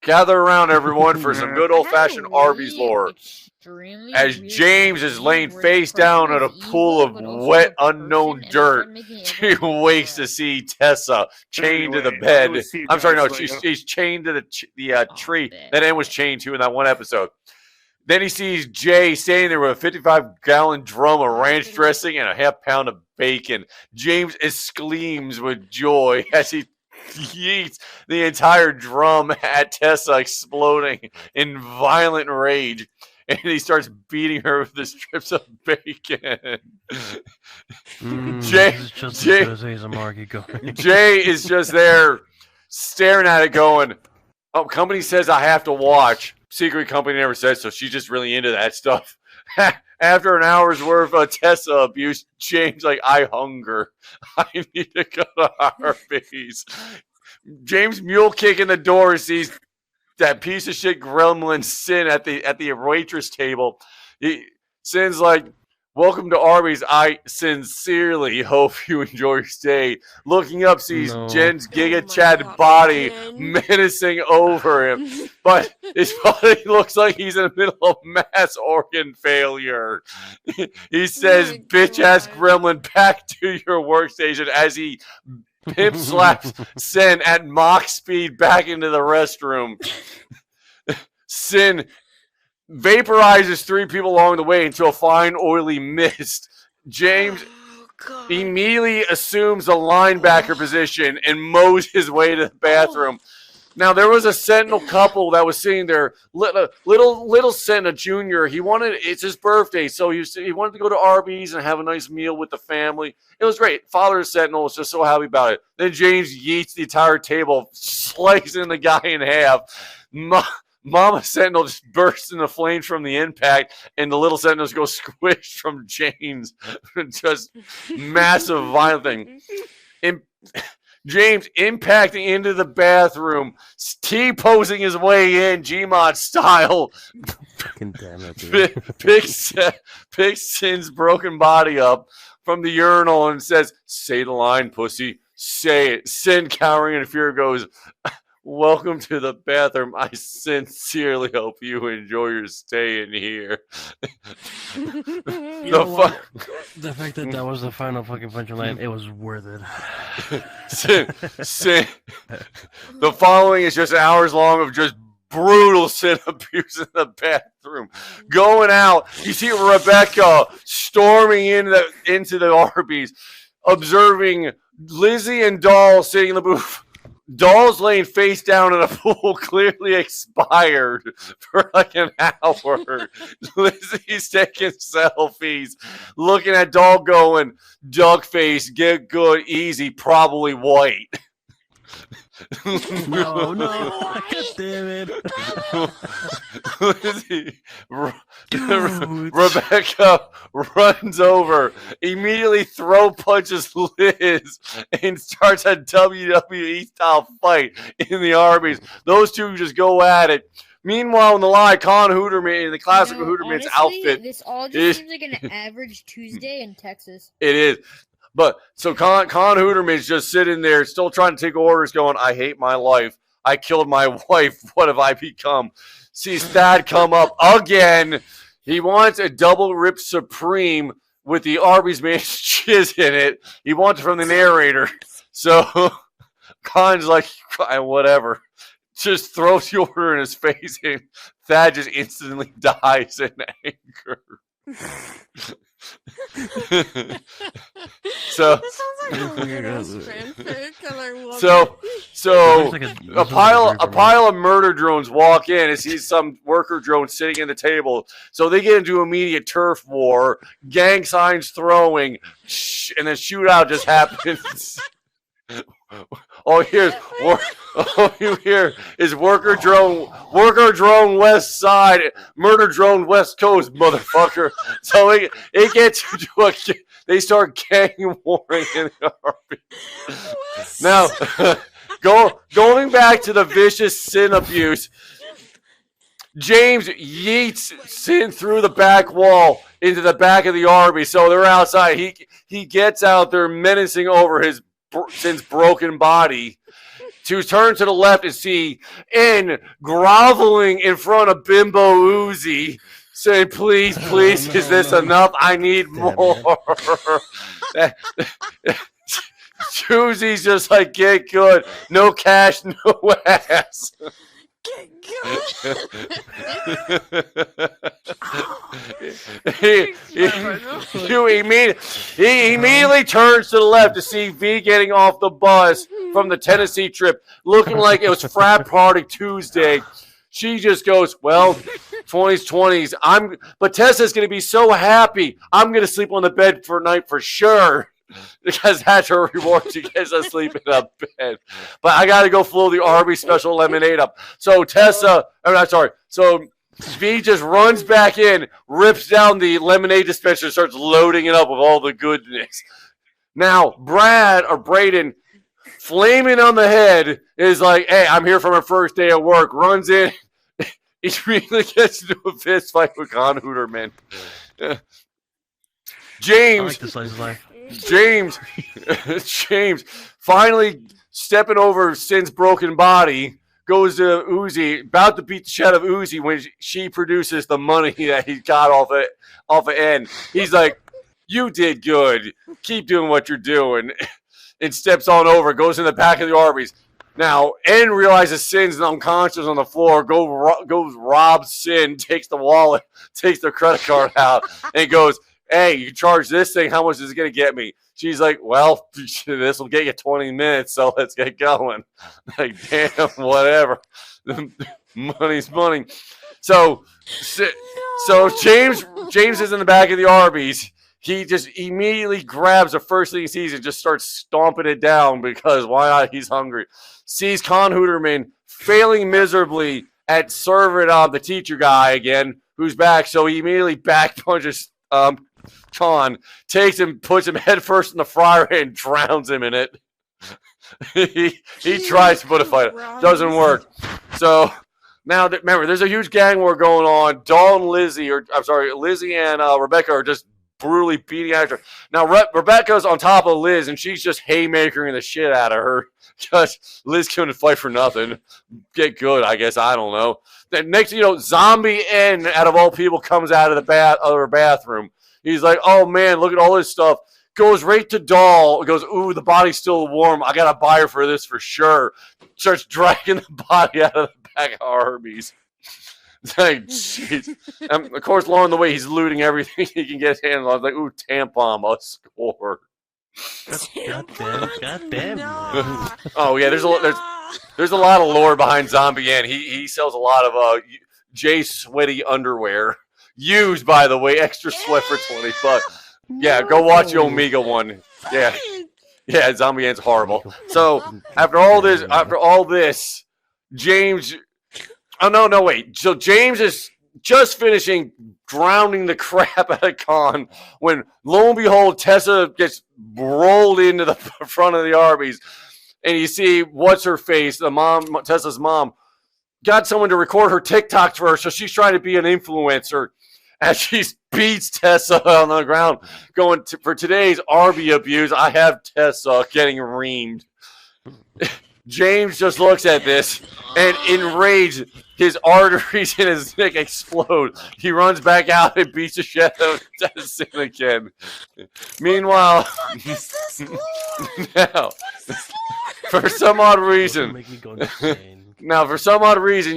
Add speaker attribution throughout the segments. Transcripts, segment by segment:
Speaker 1: Gather around, everyone, for some good old-fashioned Arby's lore. As James is laying face down in a pool of wet, unknown dirt, she wakes to see Tessa chained to the bed. I'm sorry, no, she's chained to the tree that Ann was chained to in that one episode. Then he sees Jay standing there with a 55-gallon drum of ranch dressing and a half-pound of bacon. James exclaims with joy as he yeets the entire drum at Tessa, exploding in violent rage. And he starts beating her with the strips of bacon. Jay is just there staring at it going, oh, company says I have to watch. Secret company never says, so she's just really into that stuff. After an hour's worth of Tessa abuse, James like, I hunger. I need to go to Arby's. James mule kick in the door, sees that piece of shit gremlin Sin at the waitress table. Sin's like, welcome to Arby's. I sincerely hope you enjoy your stay. Looking up, sees Jen's Giga Chad body menacing over him. But his body looks like he's in the middle of mass organ failure. He says, bitch-ass gremlin, back to your workstation as he pimp slaps Sin at mock speed back into the restroom. Sin vaporizes 3 people along the way into a fine oily mist. James immediately assumes a linebacker position and mows his way to the bathroom. Now, there was a Sentinel couple that was sitting there, little Sentinel Jr. It's his birthday, so he wanted to go to Arby's and have a nice meal with the family. It was great. Father Sentinel was just so happy about it. Then James yeets the entire table, slicing the guy in half. Mama Sentinel just bursts into flames from the impact, and the little Sentinels go squished from James. Just massive, violent thing. James impacting into the bathroom, T-posing his way in, Gmod style.
Speaker 2: Fucking damn it, dude.
Speaker 1: Picks Sin's broken body up from the urinal and says, say the line, pussy. Say it. Sin, cowering in fear, goes, welcome to the bathroom. I sincerely hope you enjoy your stay in here.
Speaker 2: The fact that was the final fucking punchline, it was worth it.
Speaker 1: Sin. The following is just hours long of just brutal Sin abuse in the bathroom. Going out, you see Rebecca storming into the Arby's, observing Lizzie and Doll sitting in the booth. Doll's laying face down in a pool, clearly expired for like an hour. Lizzie's taking selfies, looking at Doll going, duck face, get good, easy, probably white.
Speaker 2: No, God damn it.
Speaker 1: Rebecca runs over, immediately throw punches Liz, and starts a WWE style fight in the Arby's. Those two just go at it. Meanwhile, in the line, Con Hooterman in the classic Hooterman's outfit.
Speaker 3: This all just seems like an average Tuesday in Texas.
Speaker 1: It is. But so Con Hooterman's just sitting there, still trying to take orders, going, I hate my life. I killed my wife. What have I become? Sees Thad come up again. He wants a double rip supreme with the Arby's man's jizz in it. He wants it from the narrator. So Con's like, whatever. Just throws the order in his face, and Thad just instantly dies in anger. So a pile of murder drones walk in and see some worker drones sitting at the table. So they get into immediate turf war, gang signs throwing, and then shootout just happens. All you hear is worker drone west side, murder drone west coast, motherfucker. So it gets into they start gang warring in the Arby. Now, going back to the vicious Sin abuse, James yeets Sin through the back wall into the back of the Arby. So they're outside. He gets out there menacing over Sin's broken body. to turn to the left and see N groveling in front of Bimbo Uzi, saying, please, please,
Speaker 2: No,
Speaker 1: is this
Speaker 2: no.
Speaker 1: enough? I need
Speaker 2: Damn
Speaker 1: more. Uzi's just like, get good. No cash, no ass. he immediately turns to the left to see V getting off the bus from the Tennessee trip, looking like it was frat party Tuesday. She just goes, well, 20s. But Tessa's going to be so happy. I'm going to sleep on the bed for a night for sure. Because that's her reward. She gets to sleep in a bed. But I got to go fill the Arby special lemonade up. So So V just runs back in, rips down the lemonade dispenser, starts loading it up with all the goodness. Now, Braden, flaming on the head, is like, hey, I'm here for my first day of work. Runs in. He really gets into a fist fight with Con Hooterman. James.
Speaker 2: I like this slice of life.
Speaker 1: James finally stepping over Sin's broken body, goes to Uzi, about to beat the shit out of Uzi when she produces the money that he got off of N. He's like, you did good. Keep doing what you're doing. And steps on over, goes in the back of the Arby's. Now, N realizes Sin's unconscious on the floor, goes robs Sin, takes the wallet, takes the credit card out, and goes, hey, you charge this thing, how much is it going to get me? She's like, well, this will get you 20 minutes, so let's get going. Like, damn, whatever. Money's money. So James is in the back of the Arby's. He just immediately grabs the first thing he sees and just starts stomping it down because why not? He's hungry. Sees Con Hooterman failing miserably at serving the teacher guy again, who's back. So he immediately back punches Con, takes him, puts him head first in the fryer and drowns him in it. he tries to put a fight. Doesn't work. So now, remember, there's a huge gang war going on. Lizzie and Rebecca are just brutally beating at her. Now, Rebecca's on top of Liz, and she's just haymakering the shit out of her. Just Liz couldn't fight for nothing. Get good, I guess. I don't know. Then next, Zombie N, out of all people, comes out of her bathroom. He's like, oh, man, look at all this stuff. Goes right to Doll. Goes, ooh, the body's still warm. I got to buy her for this for sure. Starts dragging the body out of the back of Arby's. It's like, jeez. Of course, along the way, he's looting everything he can get his hands on. Like, ooh, tampon, a score.
Speaker 2: God damn.
Speaker 1: Oh, yeah, there's a lot of lore behind Zombie N. He sells a lot of J Sweaty underwear. Used, by the way, extra sweat for $20. Yeah, go watch the Omega one. Yeah, Zombie N's horrible. So after all this, James. Oh no, wait. So James is just finishing drowning the crap out of Con when, lo and behold, Tessa gets rolled into the front of the Arby's, and you see what's her face, Tessa's mom, got someone to record her TikTok for her, so she's trying to be an influencer. As she beats Tessa on the ground, for today's Arby abuse, I have Tessa getting reamed. James just looks at this, and enraged, his arteries in his neck explode. He runs back out and beats the shit out of Tessa again. Meanwhile, now, for some odd reason,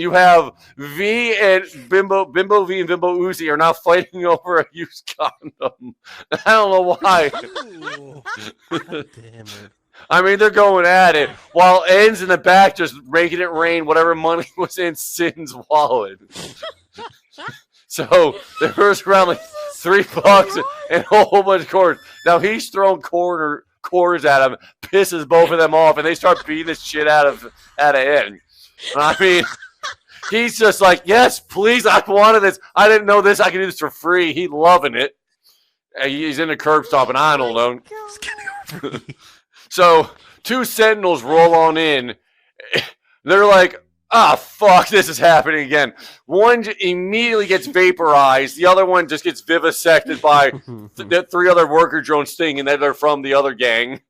Speaker 1: you have V and Bimbo V and Bimbo Uzi are now fighting over a used condom. I don't know why.
Speaker 2: God damn it.
Speaker 1: I mean, they're going at it while N's in the back just making it rain whatever money was in Sin's wallet. So there was around like $3 and a whole bunch of quarters. Now he's throwing quarters at him, pisses both of them off, and they start beating the shit out of N. I mean, he's just like, yes, please, I wanted this. I didn't know this. I could do this for free. He's loving it. He's in the curb stop, and I don't know. So 2 Sentinels roll on in. They're like, fuck, this is happening again. One immediately gets vaporized. The other one just gets vivisected by the 3 other worker drones thinking that they're from the other gang.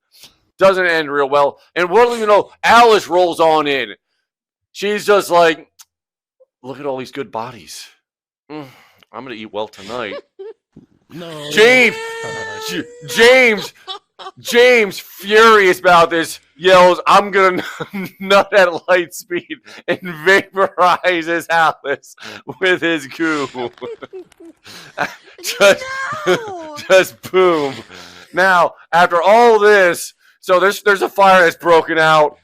Speaker 1: doesn't end real well. And what do you know? Alice rolls on in. She's just like, look at all these good bodies. I'm gonna eat well tonight.
Speaker 2: No.
Speaker 1: James, furious about this, yells, "I'm gonna nut at light speed," and vaporizes Alice with his goo. just boom. Now, after all this, so there's a fire that's broken out.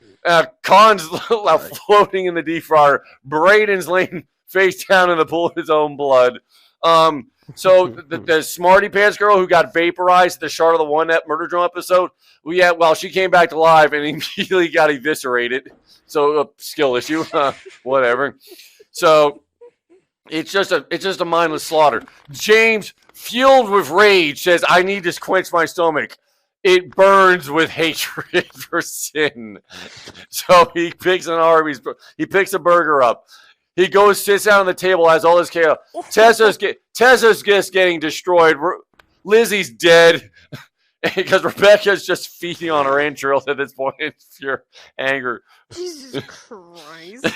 Speaker 1: Khan's floating in the deep fryer. Braden's laying face down in the pool of his own blood. So the smarty pants girl who got vaporized at the start of the One Net Murder Drone episode, she came back to life and immediately got eviscerated. So skill issue, whatever. So it's just a mindless slaughter. James, fueled with rage, says, "I need to quench my stomach." It burns with hatred for sin. So he picks an Arby's. He picks a burger up. He goes, sits down on the table, has all this chaos. Tessa's just getting destroyed. Lizzie's dead because Rebecca's just feeding on her entrails at this point in pure anger.
Speaker 4: Jesus Christ.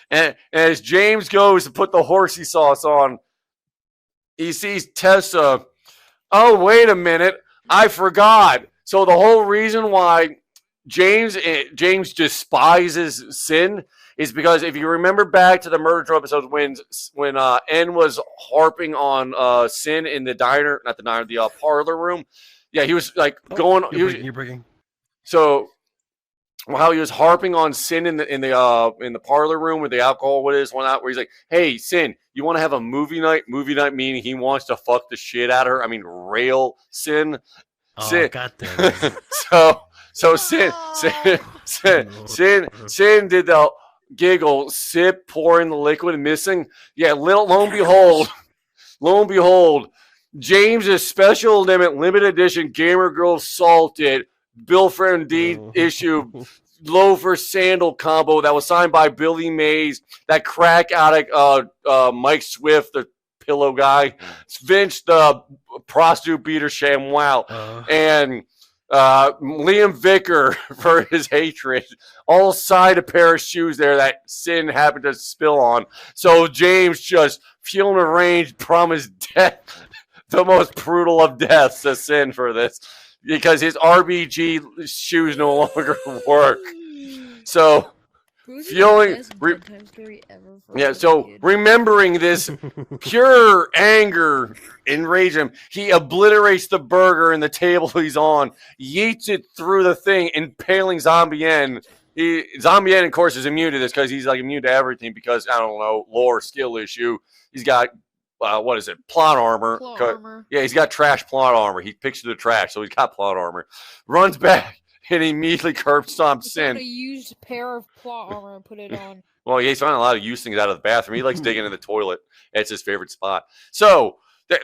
Speaker 1: And as James goes to put the horsey sauce on, he sees Tessa. Oh, wait a minute. I forgot. So the whole reason why James despises sin is because if you remember back to the Murder Drone episodes when N was harping on sin in the diner, not the diner, the parlor room. Yeah, he was like going.
Speaker 2: You're breaking.
Speaker 1: So how he was harping on sin in the parlor room with the alcohol with his one out, where he's like, "Hey, Sin, you want to have a movie night?" Movie night meaning he wants to fuck the shit out of her. I mean, rail Sin.
Speaker 2: Oh,
Speaker 1: Sin.
Speaker 2: goddamn.
Speaker 1: So Sin did the giggle, sip, pouring the liquid, missing. Yeah, lo and behold, James's special limited edition Gamer Girl Salted Bill Friendly issue loafer sandal combo that was signed by Billy Mays, that crack addict Mike Swift, the pillow guy, Vince the prostitute beater ShamWow, and Liam Vicker for his hatred, all side a pair of shoes there that Sin happened to spill on. So James, just feeling the range, promised death, the most brutal of deaths to Sin for this, because his RBG shoes no longer work. So remembering this pure anger enraged him, he obliterates the burger and the table he's on, yeets it through the thing, impaling Zombie N. Zombie N, of course, is immune to this because he's like immune to everything because, I don't know, lore skill issue. He's got plot armor. Yeah, he's got trash plot armor. He picks through the trash, so he's got plot armor. Runs back and immediately curb stomps Sin.
Speaker 3: I used a pair of plot armor and put it on.
Speaker 1: Well, yeah, he's finding a lot of use things out of the bathroom. He likes digging in the toilet. It's his favorite spot. So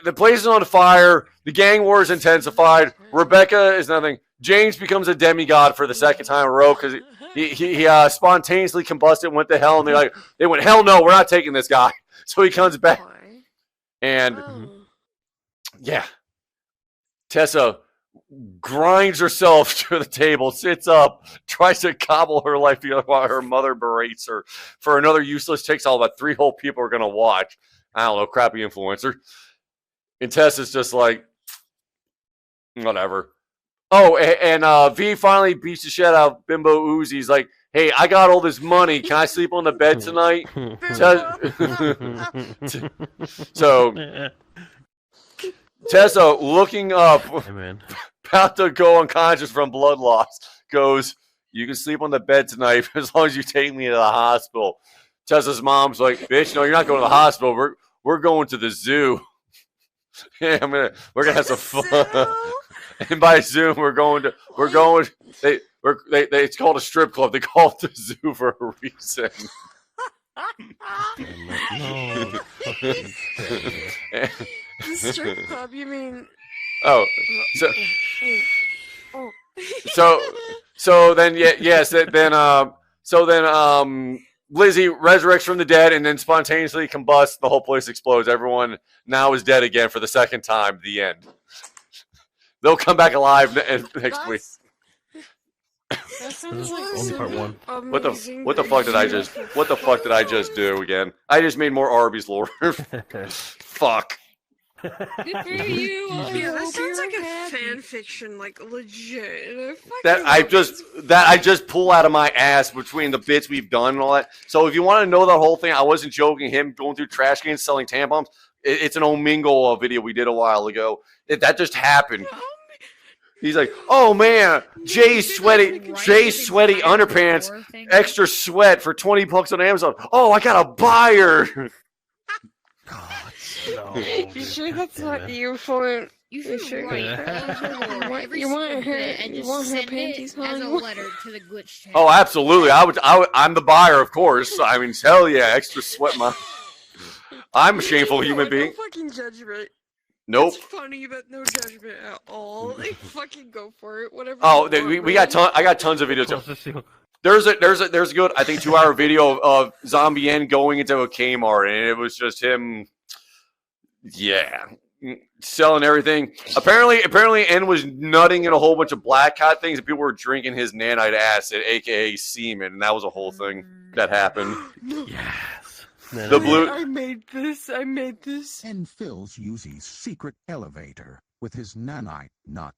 Speaker 1: the place is on fire. The gang war is intensified. Rebecca is nothing. James becomes a demigod for the second time in a row because he spontaneously combusted and went to hell. And they went, hell no, we're not taking this guy. So he comes back. And yeah, Tessa grinds herself to the table, sits up, tries to cobble her life together while her mother berates her for another useless takes all that 3 whole people are going to watch. I don't know, crappy influencer. And Tessa's just like, whatever. Oh, and V finally beats the shit out of Bimbo Uzi. He's like, hey, I got all this money. Can I sleep on the bed tonight? So Tessa, looking up, about to go unconscious from blood loss, goes, you can sleep on the bed tonight as long as you take me to the hospital. Tessa's mom's like, bitch, no, you're not going to the hospital. We're going to the zoo. Yeah, we're gonna have some fun. And by Zoom, it's called a strip club. They call it the zoo for a reason.
Speaker 4: The strip club, you mean?
Speaker 1: Oh, so then Lizzie resurrects from the dead and then spontaneously combusts. The whole place explodes. Everyone now is dead again for the second time. The end. They'll come back alive next week.
Speaker 4: That sounds
Speaker 2: like
Speaker 4: like
Speaker 2: only part
Speaker 4: some
Speaker 2: one.
Speaker 1: What the
Speaker 4: amazing
Speaker 1: fuck did I
Speaker 4: idea
Speaker 1: just
Speaker 4: for
Speaker 1: what the fuck did I just do again? I just made more Arby's lore. Fuck.
Speaker 3: Good for you.
Speaker 4: Yeah, that
Speaker 3: hope
Speaker 4: sounds
Speaker 3: you're
Speaker 4: like a
Speaker 3: happy.
Speaker 4: fan fiction, like legit. And I fucking
Speaker 1: That I just pull out of my ass between the bits we've done and all that. So if you want to know the whole thing, I wasn't joking. Him going through trash cans selling tampons. It's an Omingo video we did a while ago. That just happened. He's like, oh man, Jay's sweaty underpants, extra sweat for $20 on Amazon. Oh, I got a buyer.
Speaker 2: God, no.
Speaker 4: You sure that's
Speaker 2: Damn
Speaker 4: not
Speaker 2: it.
Speaker 4: you for
Speaker 3: You should write every
Speaker 4: You want
Speaker 3: single
Speaker 4: her-
Speaker 3: bit and
Speaker 4: you
Speaker 3: just
Speaker 4: want her
Speaker 3: send
Speaker 4: panties
Speaker 3: it as a
Speaker 4: on?
Speaker 3: letter to the glitch chat.
Speaker 1: Oh, absolutely. I'm the buyer, of course. I mean, hell yeah, extra sweat. I'm a shameful human being.
Speaker 4: No fucking judgment.
Speaker 1: Nope.
Speaker 4: It's funny, but no judgment at all. Like, fucking go for it. Whatever.
Speaker 1: Oh,
Speaker 4: you want,
Speaker 1: we
Speaker 4: man.
Speaker 1: got I got tons of videos.
Speaker 2: Closest to-
Speaker 1: There's a good, I think, 2-hour video of Zombie N going into a Kmart, and it was just him, yeah, selling everything. Apparently, N was nutting in a whole bunch of black cat things, and people were drinking his nanite acid, aka semen, and that was a whole thing that happened.
Speaker 4: No.
Speaker 2: Yes.
Speaker 1: The blue-
Speaker 4: I made this.
Speaker 5: And fills Yuzi's secret elevator with his nanite nut.